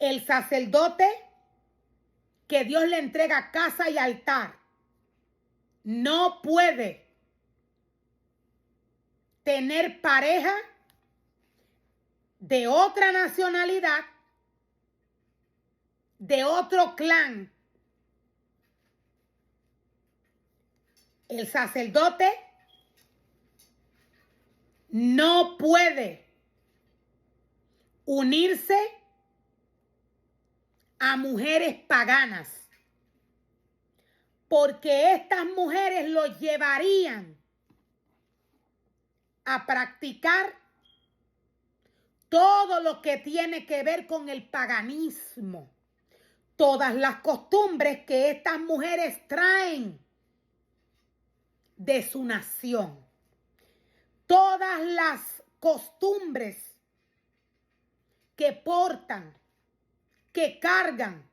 El sacerdote que Dios le entrega casa y altar no puede tener pareja de otra nacionalidad, de otro clan. El sacerdote no puede unirse a mujeres paganas, porque estas mujeres lo llevarían a practicar todo lo que tiene que ver con el paganismo, todas las costumbres que estas mujeres traen de su nación, todas las costumbres que portan, que cargan.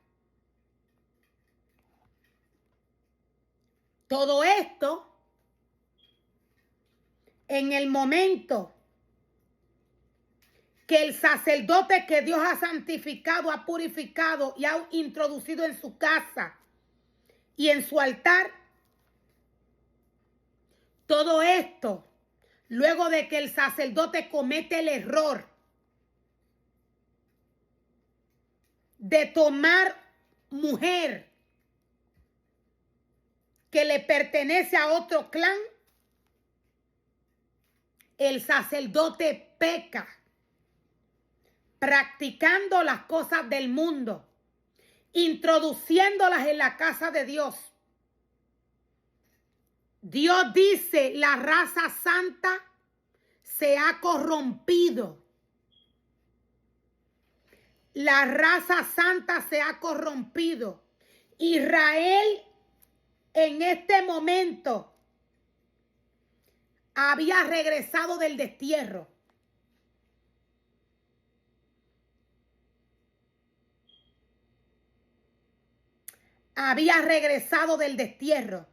Todo esto, en el momento que el sacerdote que Dios ha santificado, ha purificado y ha introducido en su casa y en su altar, todo esto, luego de que el sacerdote comete el error de tomar mujer que le pertenece a otro clan, el sacerdote peca, practicando las cosas del mundo, introduciéndolas en la casa de Dios. Dios dice, la raza santa se ha corrompido. La raza santa se ha corrompido. Israel en este momento había regresado del destierro. Había regresado del destierro.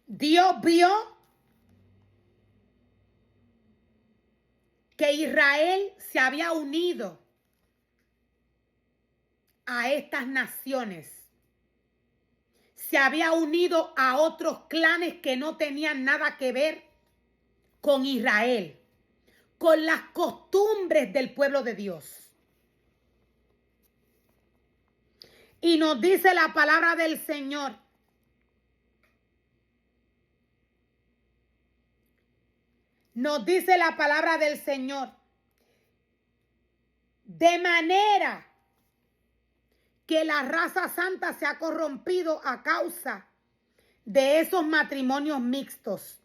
Dios vio que Israel se había unido a estas naciones. Se había unido a otros clanes que no tenían nada que ver con Israel, con las costumbres del pueblo de Dios. Y nos dice la palabra del Señor Nos dice la palabra del Señor, de manera que la raza santa se ha corrompido a causa de esos matrimonios mixtos.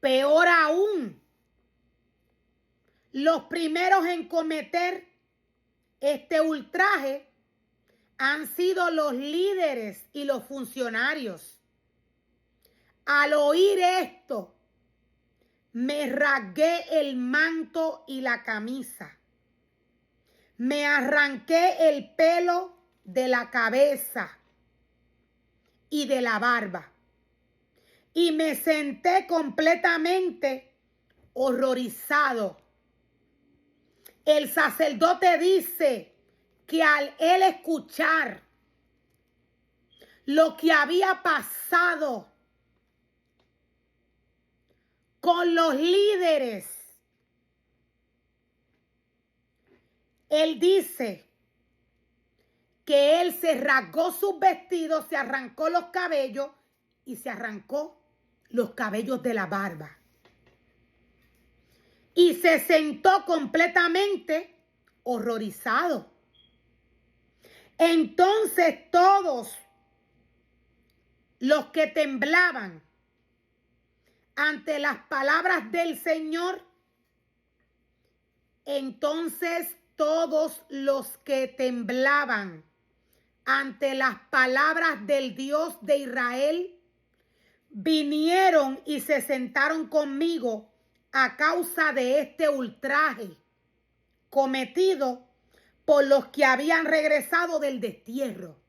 Peor aún, los primeros en cometer este ultraje han sido los líderes y los funcionarios. Al oír esto, me rasgué el manto y la camisa. Me arranqué el pelo de la cabeza y de la barba. Y me senté completamente horrorizado. El sacerdote dice que al él escuchar lo que había pasado con los líderes, él dice que él se rasgó sus vestidos, se arrancó los cabellos y se arrancó los cabellos de la barba. Y se sentó completamente horrorizado. Entonces todos los que temblaban ante las palabras del Señor, entonces todos los que temblaban ante las palabras del Dios de Israel, vinieron y se sentaron conmigo a causa de este ultraje cometido por los que habían regresado del destierro.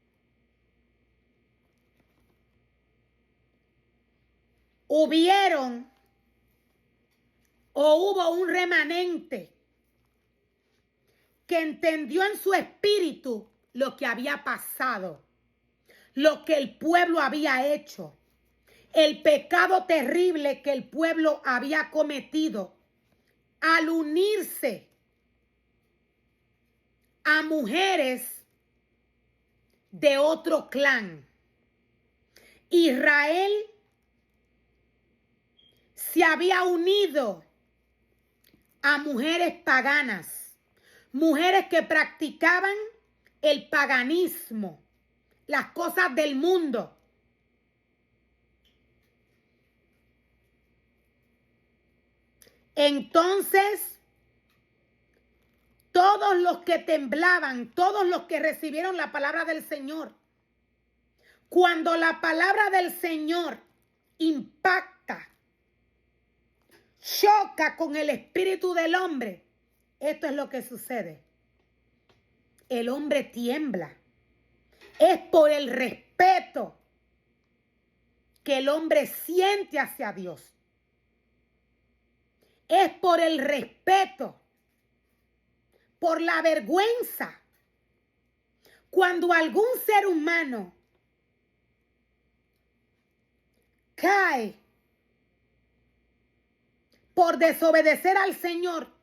Hubo un remanente que entendió en su espíritu lo que había pasado, lo que el pueblo había hecho, el pecado terrible que el pueblo había cometido al unirse a mujeres de otro clan. Israel se había unido a mujeres paganas, mujeres que practicaban el paganismo, las cosas del mundo. Entonces, todos los que temblaban, todos los que recibieron la palabra del Señor, cuando la palabra del Señor impacta, choca con el espíritu del hombre, esto es lo que sucede. El hombre tiembla. Es por el respeto que el hombre siente hacia Dios. Es por el respeto, por la vergüenza. Cuando algún ser humano cae por desobedecer al Señor,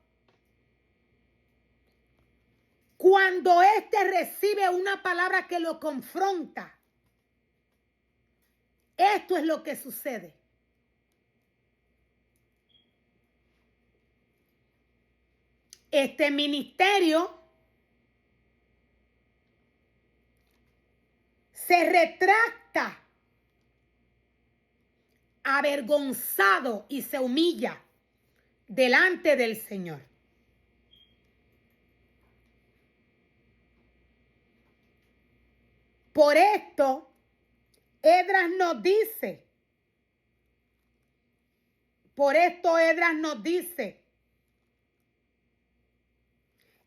cuando éste recibe una palabra que lo confronta, esto es lo que sucede. Este ministerio se retracta avergonzado y se humilla delante del Señor. Por esto, Esdras nos dice,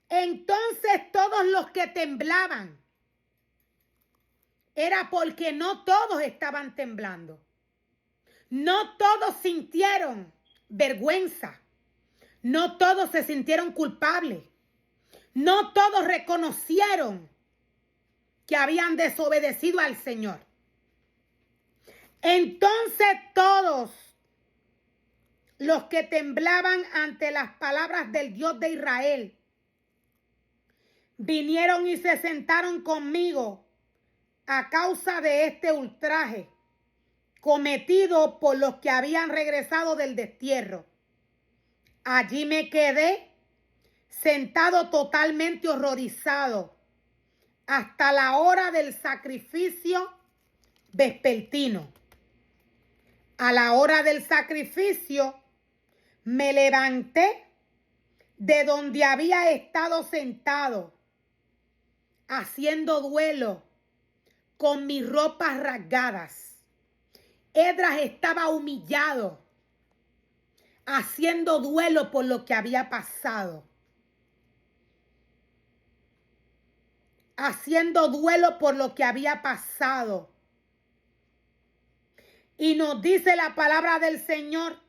entonces todos los que temblaban, era porque no todos estaban temblando. No todos sintieron vergüenza. No todos se sintieron culpables. No todos reconocieron que habían desobedecido al Señor. Entonces todos los que temblaban ante las palabras del Dios de Israel vinieron y se sentaron conmigo a causa de este ultraje cometido por los que habían regresado del destierro. Allí me quedé sentado totalmente horrorizado hasta la hora del sacrificio vespertino. A la hora del sacrificio me levanté de donde había estado sentado, haciendo duelo con mis ropas rasgadas. Esdras estaba humillado, haciendo duelo por lo que había pasado. Haciendo duelo por lo que había pasado. Y nos dice la palabra del Señor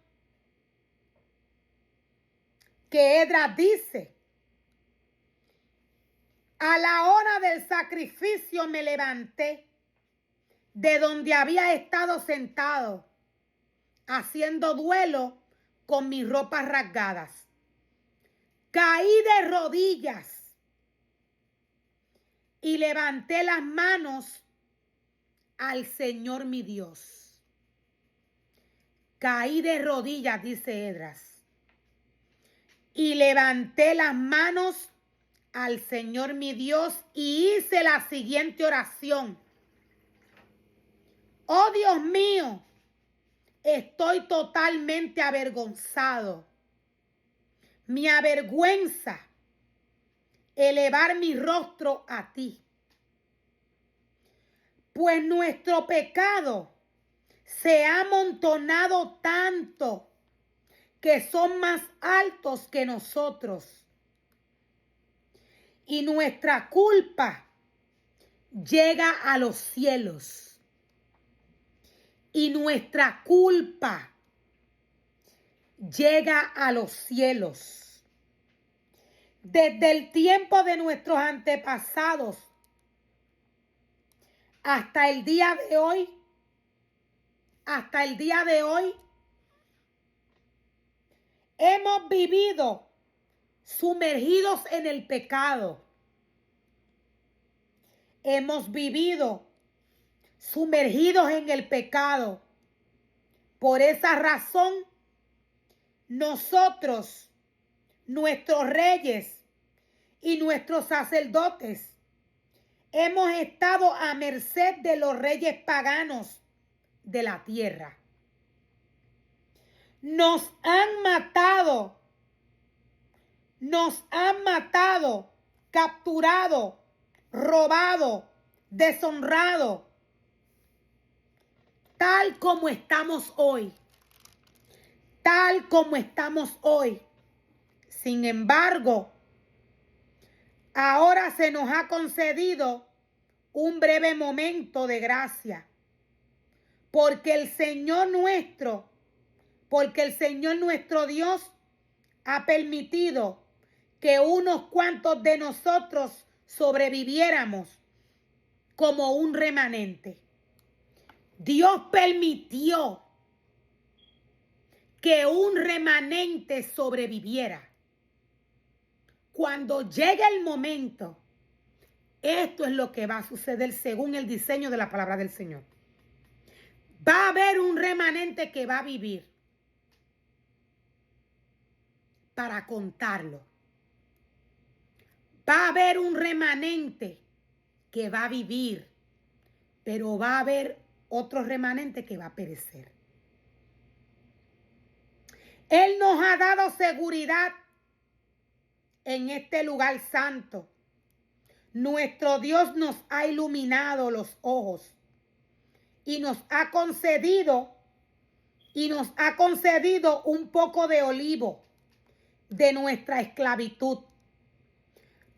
que Esdras dice, a la hora del sacrificio me levanté de donde había estado sentado, haciendo duelo con mis ropas rasgadas. Caí de rodillas y levanté las manos al Señor mi Dios. Caí de rodillas, dice Esdras, y levanté las manos al Señor mi Dios y hice la siguiente oración. Oh Dios mío, estoy totalmente avergonzado. Me avergüenza elevar mi rostro a ti, pues nuestro pecado se ha amontonado tanto que son más altos que nosotros. Y nuestra culpa llega a los cielos. Y nuestra culpa llega a los cielos. desde el tiempo de nuestros antepasados hasta el día de hoy, hemos vivido sumergidos en el pecado. Hemos vivido sumergidos en el pecado. Por esa razón, nosotros, nuestros reyes y nuestros sacerdotes, hemos estado a merced de los reyes paganos de la tierra. Nos han matado, capturado, robado, deshonrado, tal como estamos hoy. Sin embargo, ahora se nos ha concedido un breve momento de gracia, porque el Señor nuestro Dios ha permitido que unos cuantos de nosotros sobreviviéramos como un remanente. Dios permitió que un remanente sobreviviera. Cuando llegue el momento, esto es lo que va a suceder según el diseño de la palabra del Señor. Va a haber un remanente que va a vivir para contarlo. Va a haber un remanente que va a vivir, pero va a haber otro remanente que va a perecer. Él nos ha dado seguridad en este lugar santo. Nuestro Dios nos ha iluminado los ojos y nos ha concedido un poco de olivo de nuestra esclavitud.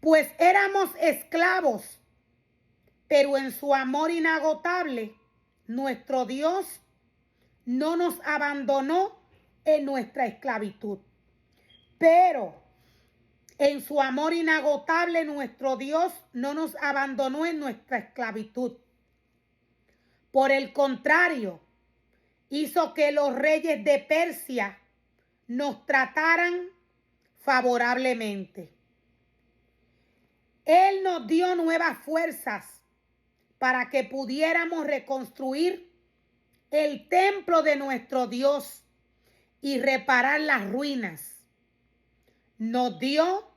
Pues éramos esclavos, pero en su amor inagotable, nuestro Dios no nos abandonó en nuestra esclavitud. Pero en su amor inagotable, nuestro Dios no nos abandonó en nuestra esclavitud. Por el contrario, hizo que los reyes de Persia nos trataran favorablemente. Él nos dio nuevas fuerzas para que pudiéramos reconstruir el templo de nuestro Dios y reparar las ruinas. Nos dio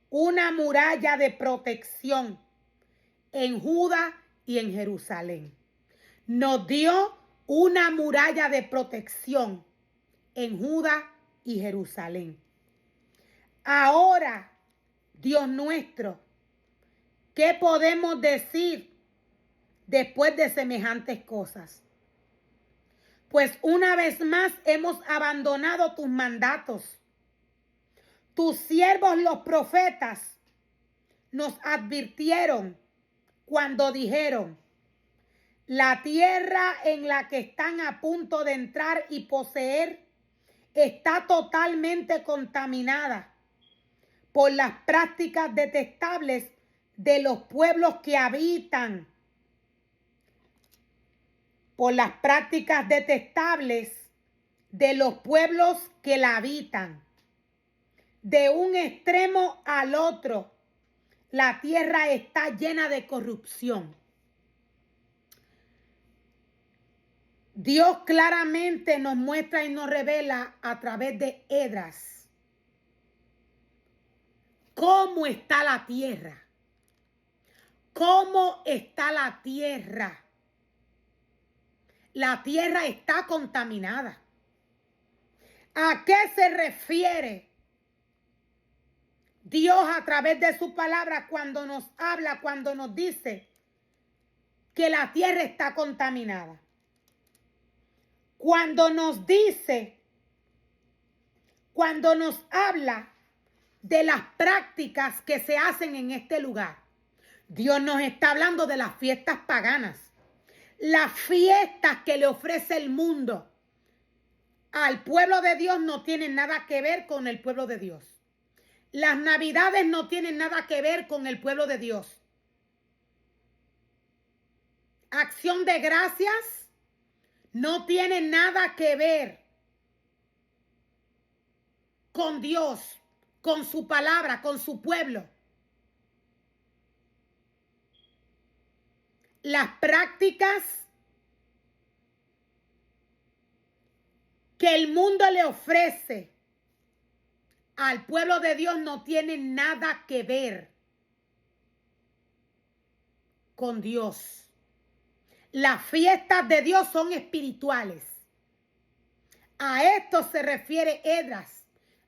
una muralla de protección en Judá y en Jerusalén. Nos dio una muralla de protección en Judá y Jerusalén. Ahora, Dios nuestro, ¿qué podemos decir después de semejantes cosas? Pues una vez más hemos abandonado tus mandatos. Tus siervos los profetas nos advirtieron cuando dijeron: la tierra en la que están a punto de entrar y poseer está totalmente contaminada por las prácticas detestables de los pueblos que habitan. Por las prácticas detestables de los pueblos que la habitan. De un extremo al otro, la tierra está llena de corrupción. Dios claramente nos muestra y nos revela a través de Esdras cómo está la tierra. ¿Cómo está la tierra? La tierra está contaminada. ¿A qué se refiere Dios a través de su palabra cuando nos habla, cuando nos dice que la tierra está contaminada? Cuando nos dice, cuando nos habla de las prácticas que se hacen en este lugar, Dios nos está hablando de las fiestas paganas, las fiestas que le ofrece el mundo al pueblo de Dios no tienen nada que ver con el pueblo de Dios. Las navidades no tienen nada que ver con el pueblo de Dios. Acción de gracias no tiene nada que ver con Dios, con su palabra, con su pueblo. Las prácticas que el mundo le ofrece al pueblo de Dios no tienen nada que ver con Dios. Las fiestas de Dios son espirituales. A esto se refiere Esdras.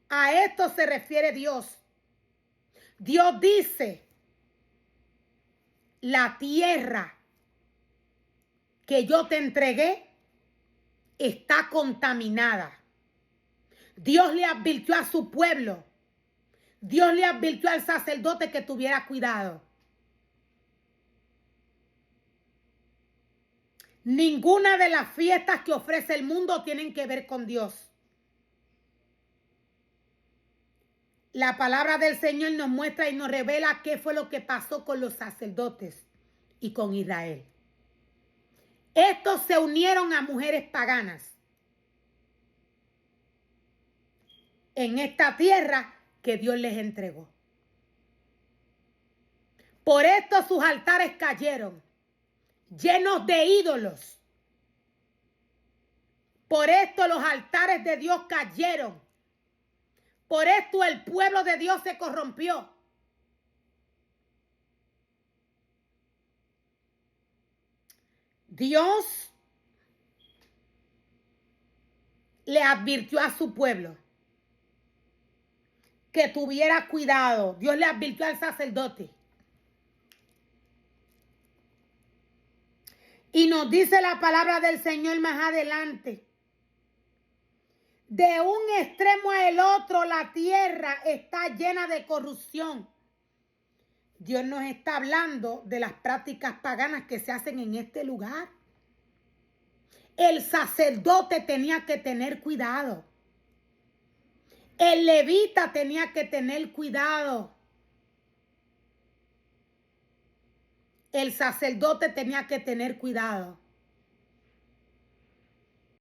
A esto se refiere Dios. Dios dice, la tierra que yo te entregué está contaminada. Dios le advirtió a su pueblo. Dios le advirtió al sacerdote que tuviera cuidado. Ninguna de las fiestas que ofrece el mundo tienen que ver con Dios. La palabra del Señor nos muestra y nos revela qué fue lo que pasó con los sacerdotes y con Israel. Estos se unieron a mujeres paganas en esta tierra que Dios les entregó. Por esto sus altares cayeron, llenos de ídolos. Por esto los altares de Dios cayeron. Por esto el pueblo de Dios se corrompió. Dios le advirtió a su pueblo que tuviera cuidado. Dios le advirtió al sacerdote. Y nos dice la palabra del Señor más adelante. De un extremo al otro la tierra está llena de corrupción. Dios nos está hablando de las prácticas paganas que se hacen en este lugar. El sacerdote tenía que tener cuidado. El levita tenía que tener cuidado. El sacerdote tenía que tener cuidado.